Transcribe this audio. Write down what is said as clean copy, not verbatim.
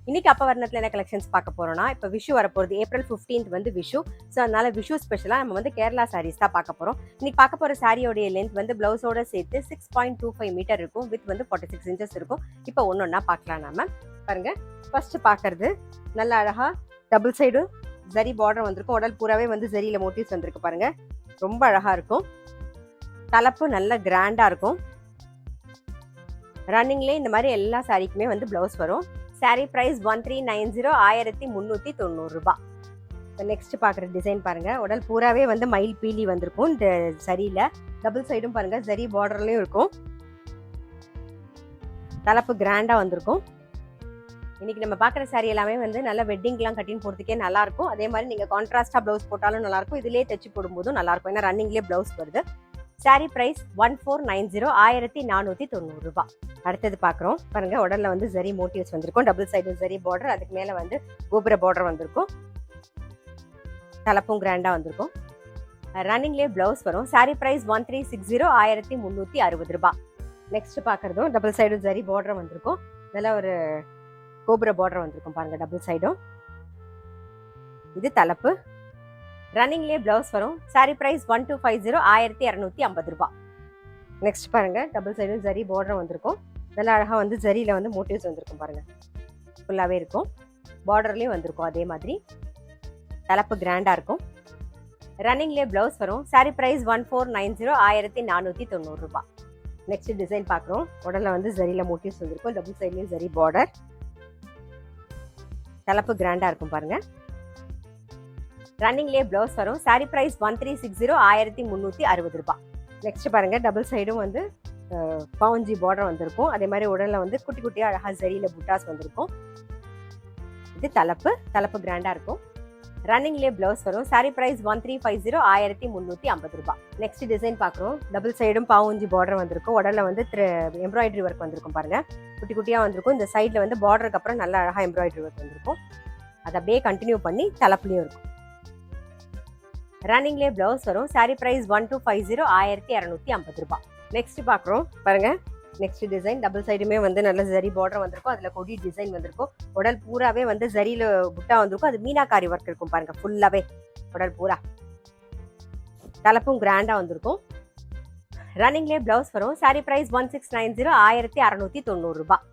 இன்னைக்கு அப்ப வர்ணத்துல என்ன கலெக்ஷன்ஸ் பார்க்க போறோம்னா, இப்போ விஷு வரப்போகுது. ஏப்ரல் 15th வந்து விஷு. ஸோ அதனால விஷு ஸ்பெஷலா நம்ம வந்து கேரளா சாரீஸ் தான் பார்க்க போறோம். இன்னைக்கு பார்க்க போற சாரியோடைய லென்த் வந்து பிளவுஸோட சேர்த்து 6.25 மீட்டர் இருக்கும். வித் வந்து 46 இன்ச்சஸ் இருக்கும். இப்போ ஒன்னொன்னா பார்க்கலாம் நாம. பாருங்க, ஃபர்ஸ்ட் பார்க்கறது நல்ல அழகா டபுள் சைடு ஜரி பார்டர் வந்திருக்கும். உடல் பூராவே வந்து ஜரியில மோட்டிவ்ஸ் வந்திருக்கு பாருங்க. ரொம்ப அழகா இருக்கும். தலைப்பு நல்ல கிராண்டா இருக்கும். ரன்னிங்லேயே இந்த மாதிரி எல்லா சாரிக்குமே வந்து பிளவுஸ் வரும். சாரி பிரைஸ் 1390, 1390 ரூபாய். நெக்ஸ்ட் பார்க்குற டிசைன் பாருங்க. உடல் பூராவே வந்து மயில் பீலி வந்திருக்கும். இந்த சரியில டபுள் சைடும் பாருங்க, ஜரி பார்டர்லயும் இருக்கும். தலைப்பு கிராண்டா வந்திருக்கும். இன்னைக்கு நம்ம பார்க்குற சாரி எல்லாமே வந்து நல்ல வெட்டிங்லாம் கட்டின்னு போகிறதுக்கே நல்லா இருக்கும். அதே மாதிரி நீங்க கான்ட்ராஸ்டா பிளவுஸ் போட்டாலும் நல்லா இருக்கும். இதுலேயே தைச்சு போடும்போதும் நல்லா இருக்கும். ஏன்னா ரன்னிங்லேயே பிளவுஸ் வருது. சாரி பிரைஸ் 1490, 1490 ரூபாய். அடுத்தது பார்க்குறோம் பாருங்க. உடல்ல வந்து ஜரி மோட்டிவ்ஸ் வந்திருக்கும். டபுள் சைடு ஜரி பார்டர், அதுக்கு மேலே வந்து கோபுர பார்டர் வந்திருக்கும். தலைப்பும் கிராண்டா வந்திருக்கும். ரன்னிங்லேயே பிளவுஸ் வரும். சாரி பிரைஸ் 1360, 1360 ரூபாய். நெக்ஸ்ட் பார்க்குறதும் டபுள் சைடு ஜரி பார்டர் வந்திருக்கும். நல்ல ஒரு கோபுர பார்டர் வந்திருக்கும் பாருங்க டபுள் சைடும். இது தலைப்பு. ரன்னிங்லேயே பிளவுஸ் வரும். சாரி பிரைஸ் 1250, 1250 ரூபாய். நெக்ஸ்ட் பாருங்க, டபுள் சைடு ஜரி பார்டர் வந்திருக்கும். நல்லா அழகா வந்து ஜரியில வந்து மோட்டிவ்ஸ் வந்திருக்கும் பாருங்க. ஃபுல்லாவே இருக்கும். பார்டர்லயும் வந்திருக்கும் அதே மாதிரி. தலைப்பு கிராண்டா இருக்கும். ரன்னிங்லேயே பிளவுஸ் வரும். சாரி பிரைஸ் 1490, 1490 ரூபாய். நெக்ஸ்ட் டிசைன் பார்க்குறோம். உடல்ல வந்து ஜரியில மோட்டிவ்ஸ் வந்திருக்கும். டபுள் சைட்லயும் ஜரி பார்டர். தலைப்பு கிராண்டா இருக்கும் பாருங்க. ரன்னிங்லேயே பிளவுஸ் வரும். சாரி பிரைஸ் 1360, 1360 ரூபாய். நெக்ஸ்ட் பாருங்க, டபுள் சைடும் வந்து பவுஞ்சி பார்டர் வந்திருக்கும். அதே மாதிரி உடல்ல வந்து குட்டி குட்டியா அழகா ஜரியில புட்டாஸ் வந்திருக்கும். இது தலைப்பு. தலைப்பு கிராண்டா இருக்கும். ரன்னிங்லேயே பிளவுஸ் வரும். சாரி பிரைஸ் 1350, 1350 ரூபாய். நெக்ஸ்ட் டிசைன் பார்க்குறோம். டபுள் சைடும் பவுஞ்சி பார்டர் வந்திருக்கும். உடல்ல வந்து எம்ப்ராய்டரி ஒர்க் வந்திருக்கும் பாருங்க. குட்டி குட்டியா வந்திருக்கும். இந்த சைட்ல வந்து பார்டருக்கு அப்புறம் நல்லா அழகா எம்ப்ராய்டரி ஒர்க் வந்திருக்கும். அதை அப்படியே கண்டினியூ பண்ணி தலைப்புலையும் இருக்கும். ரன்னிங்லேயே பிளவுஸ் வரும். சாரி பிரைஸ் 1250, 1250 ரூபாய். நெக்ஸ்ட் பார்க்குறோம் பாருங்க. நெக்ஸ்ட் டிசைன் டபுள் சைடுமே வந்து நல்ல ஜரி பார்டர் வந்திருக்கும். அதுல கொடி டிசைன் வந்திருக்கும். உடல் பூராவே வந்து ஜரியில புட்டா வந்திருக்கும். அது மீனாக்காரி ஒர்க் இருக்கும் பாருங்க ஃபுல்லாவே உடல் பூரா. தலைப்பும் கிராண்டா வந்திருக்கும். ரன்னிங்லேயே பிளவுஸ் வரும். சாரி பிரைஸ் 1690, 1690 ரூபாய்.